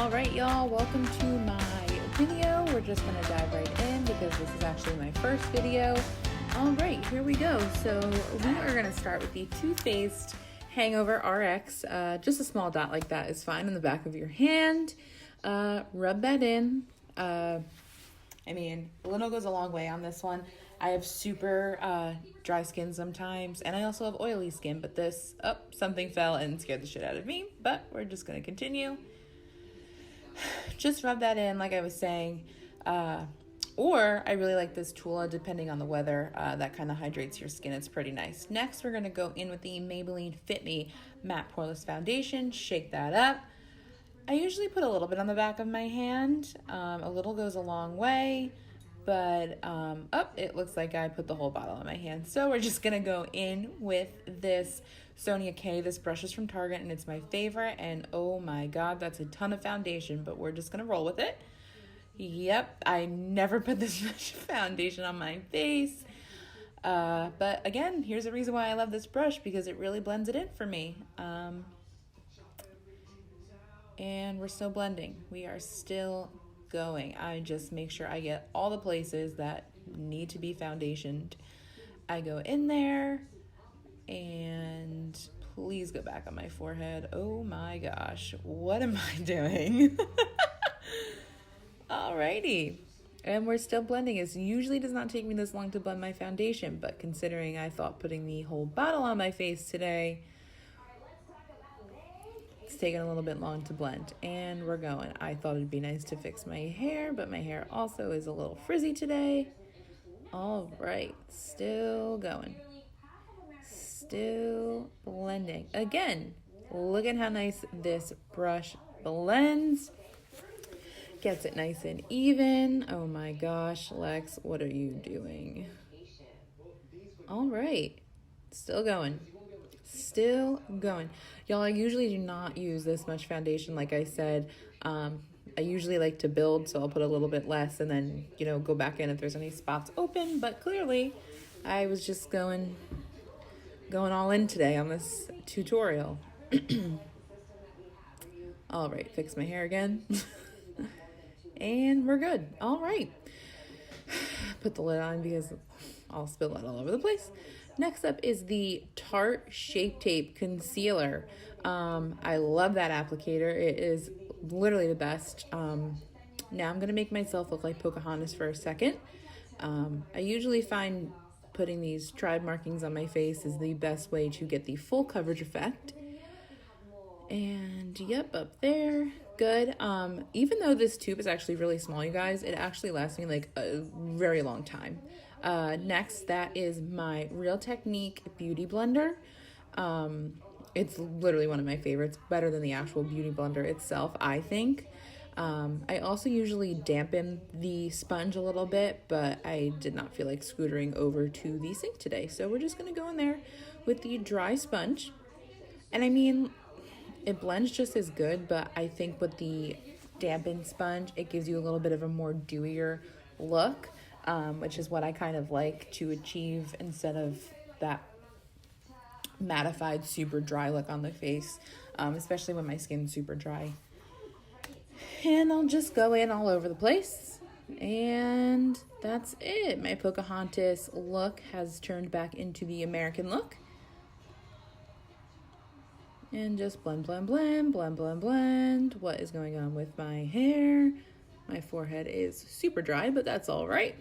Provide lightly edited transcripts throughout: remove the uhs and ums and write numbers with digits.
All right, y'all, welcome to my video. We're just gonna dive right in because this is actually my first video. All right, here we go. So we are gonna start with the Too Faced Hangover RX. Just a small dot like that is fine on the back of your hand. Rub that in. A little goes a long way on this one. I have super dry skin sometimes, and I also have oily skin, but something fell and scared the shit out of me, but we're just gonna continue. Just rub that in, like I was saying. Or I really like this Tula, depending on the weather. That kind of hydrates your skin. It's pretty nice. Next, we're going to go in with the Maybelline Fit Me Matte Poreless Foundation. Shake that up. I usually put a little bit on the back of my hand. A little goes a long way. But, it looks like I put the whole bottle on my hand. So we're just going to go in with this Sonia Kay. This brush is from Target, and it's my favorite. And, oh, my God, that's a ton of foundation. But we're just going to roll with it. Yep, I never put this much foundation on my face. But, again, here's the reason why I love this brush, because it really blends it in for me. And we're still blending. We are still going. I just make sure I get all the places that need to be foundationed. I go in there, and please go back on my forehead. Oh my gosh, what am I doing? Alrighty, and we're still blending. It usually does not take me this long to blend my foundation, but considering I thought putting the whole bottle on my face today, it's taking a little bit long to blend, and we're going. I thought it'd be nice to fix my hair, but my hair also is a little frizzy today. All right, still going. Still blending. Again, look at how nice this brush blends. Gets it nice and even. Oh my gosh, Lex, what are you doing? All right, still going. Still going. Y'all, I usually do not use this much foundation. Like I said, I usually like to build, so I'll put a little bit less and then, go back in if there's any spots open. But clearly, I was just going all in today on this tutorial. All right, fix my hair again. And we're good. All right. Put the lid on because I'll spill that all over the place. Next up is the Tarte Shape Tape Concealer. I love that applicator. It is literally the best. Now I'm going to make myself look like Pocahontas for a second. I usually find putting these tribe markings on my face is the best way to get the full coverage effect. And yep, up there. Good. Even though this tube is actually really small, you guys, it actually lasts me like a very long time. Next, that is my Real Technique Beauty Blender. It's literally one of my favorites, better than the actual Beauty Blender itself, I think. I also usually dampen the sponge a little bit, but I did not feel like scootering over to the sink today. So we're just going to go in there with the dry sponge. And it blends just as good, but I think with the dampened sponge, it gives you a little bit of a more dewier look, which is what I kind of like to achieve instead of that mattified, super dry look on the face, especially when my skin's super dry. And I'll just go in all over the place, and that's it. My Pocahontas look has turned back into the American look. And just blend, blend, blend, blend, blend, blend. What is going on with my hair? My forehead is super dry, but that's all right.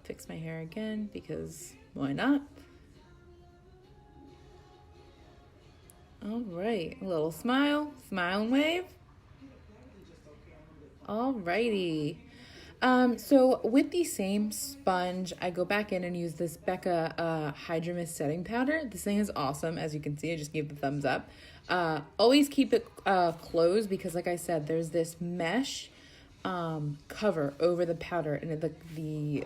Fix my hair again because why not? All right, a little smile and wave. All righty. So with the same sponge, I go back in and use this Becca Hydra Mist setting powder. This thing is awesome. As you can see, I just gave the thumbs up. Always keep it closed because, like I said, there's this mesh cover over the powder, and the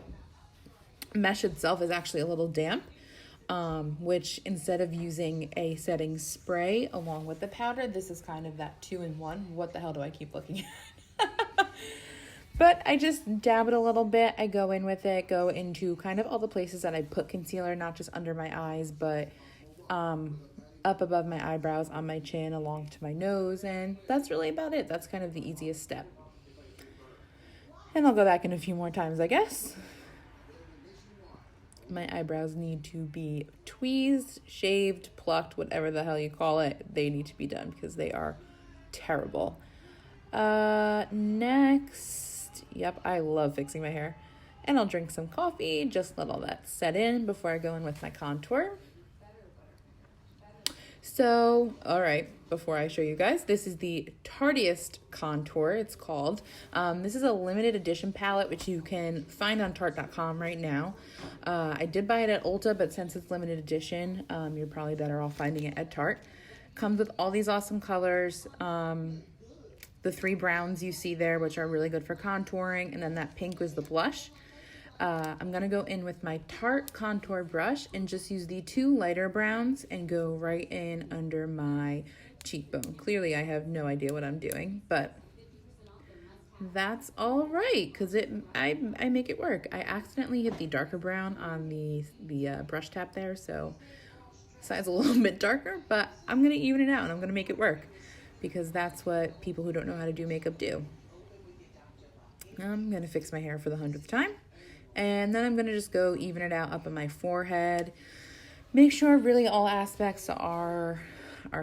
mesh itself is actually a little damp, which instead of using a setting spray along with the powder, this is kind of that 2-in-1. What the hell do I keep looking at? But I just dab it a little bit. I go in with it, go into kind of all the places that I put concealer, not just under my eyes, but up above my eyebrows, on my chin, along to my nose, and that's really about it. That's kind of the easiest step. And I'll go back in a few more times, I guess. My eyebrows need to be tweezed, shaved, plucked, whatever the hell you call it. They need to be done because they are terrible. Next, yep, I love fixing my hair. And I'll drink some coffee, just let all that set in before I go in with my contour. So, all right, before I show you guys, this is the Tartiest contour, it's called. This is a limited edition palette, which you can find on Tarte.com right now. I did buy it at Ulta, but since it's limited edition, you're probably better off finding it at Tarte. Comes with all these awesome colors. The 3 browns you see there, which are really good for contouring, and then that pink was the blush. I'm going to go in with my Tarte contour brush and just use the 2 lighter browns and go right in under my cheekbone. Clearly, I have no idea what I'm doing, but that's all right because I make it work. I accidentally hit the darker brown on the brush tap there, so side's a little bit darker, but I'm going to even it out and I'm going to make it work because that's what people who don't know how to do makeup do. I'm going to fix my hair for the 100th time. And then I'm going to just go even it out up on my forehead. Make sure really all aspects are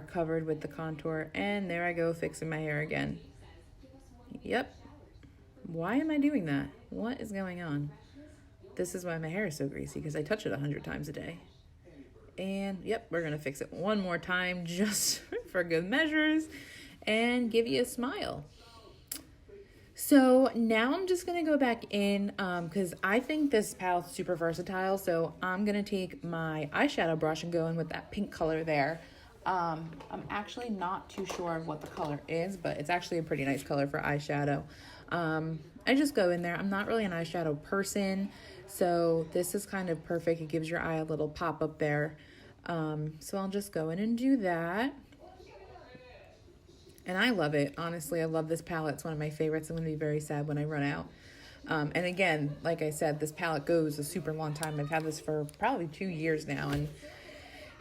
covered with the contour. And there I go, fixing my hair again. Yep. Why am I doing that? What is going on? This is why my hair is so greasy, because I touch it 100 times a day. And yep, we're going to fix it one more time just for good measures and give you a smile. So now I'm just going to go back in because I think this palette's super versatile. So I'm going to take my eyeshadow brush and go in with that pink color there. I'm actually not too sure of what the color is, but it's actually a pretty nice color for eyeshadow. I just go in there. I'm not really an eyeshadow person, so this is kind of perfect. It gives your eye a little pop up there. So I'll just go in and do that. And I love it. Honestly, I love this palette. It's one of my favorites. I'm going to be very sad when I run out. And again, like I said, this palette goes a super long time. I've had this for probably 2 years now, and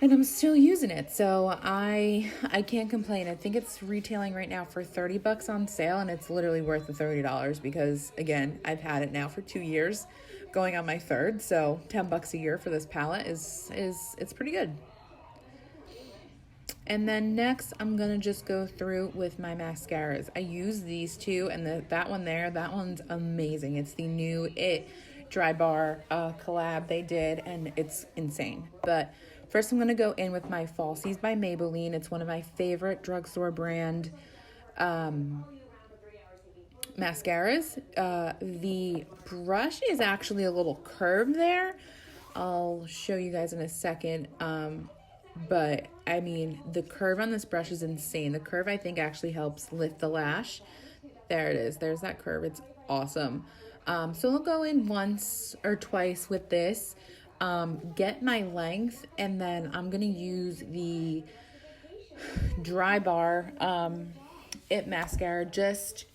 I'm still using it. So I can't complain. I think it's retailing right now for $30 on sale, and it's literally worth the $30 because, again, I've had it now for 2 years, going on my 3rd. So $10 a year for this palette it's pretty good. And then next, I'm going to just go through with my mascaras. I use these 2, and that one there, that one's amazing. It's the new It Drybar collab they did, and it's insane. But first, I'm going to go in with my Falsies by Maybelline. It's one of my favorite drugstore brand mascaras. The brush is actually a little curved there. I'll show you guys in a second. But I mean, the curve on this brush is insane. The curve, I think, actually helps lift the lash. There it is. There's that curve. It's awesome. So I'll go in once or twice with this, get my length, and then I'm going to use the Drybar It Mascara, just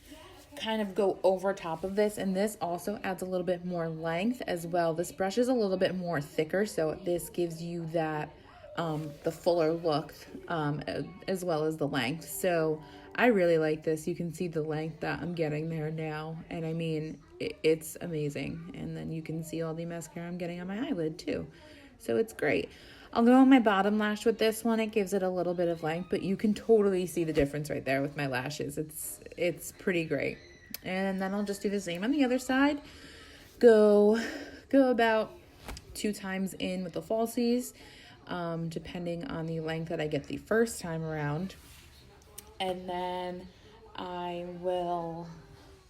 kind of go over top of this, and this also adds a little bit more length as well. This brush is a little bit more thicker, so this gives you that the fuller look as well as the length. So I really like this. You can see the length that I'm getting there now, and I mean it's amazing. And then you can see all the mascara I'm getting on my eyelid too, so it's great. I'll go on my bottom lash with this one. It gives it a little bit of length, but you can totally see the difference right there with my lashes. It's pretty great. And then I'll just do the same on the other side. Go about 2 times in with the falsies, depending on the length that I get the first time around. And then I will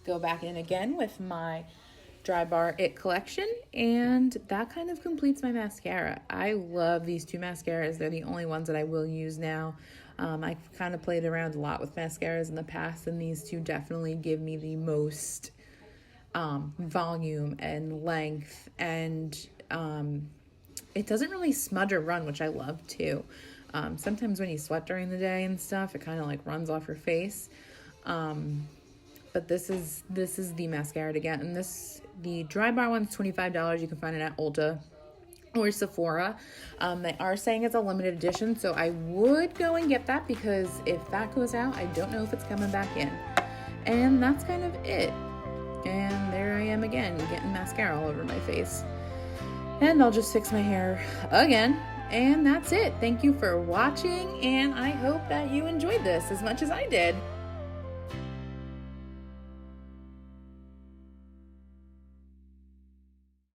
go back in again with my Drybar It collection, and that kind of completes my mascara. I love these 2 mascaras. They're the only ones that I will use now. I've kind of played around a lot with mascaras in the past, and these 2 definitely give me the most volume and length, and it doesn't really smudge or run, which I love too. Sometimes when you sweat during the day and stuff, it kind of like runs off your face. But this is the mascara to get, and the Drybar one's $25. You can find it at Ulta. or Sephora. They are saying it's a limited edition, so I would go and get that, because if that goes out, I don't know if it's coming back in. And that's kind of it. And there I am again, getting mascara all over my face. And I'll just fix my hair again. And that's it. Thank you for watching, and I hope that you enjoyed this as much as I did.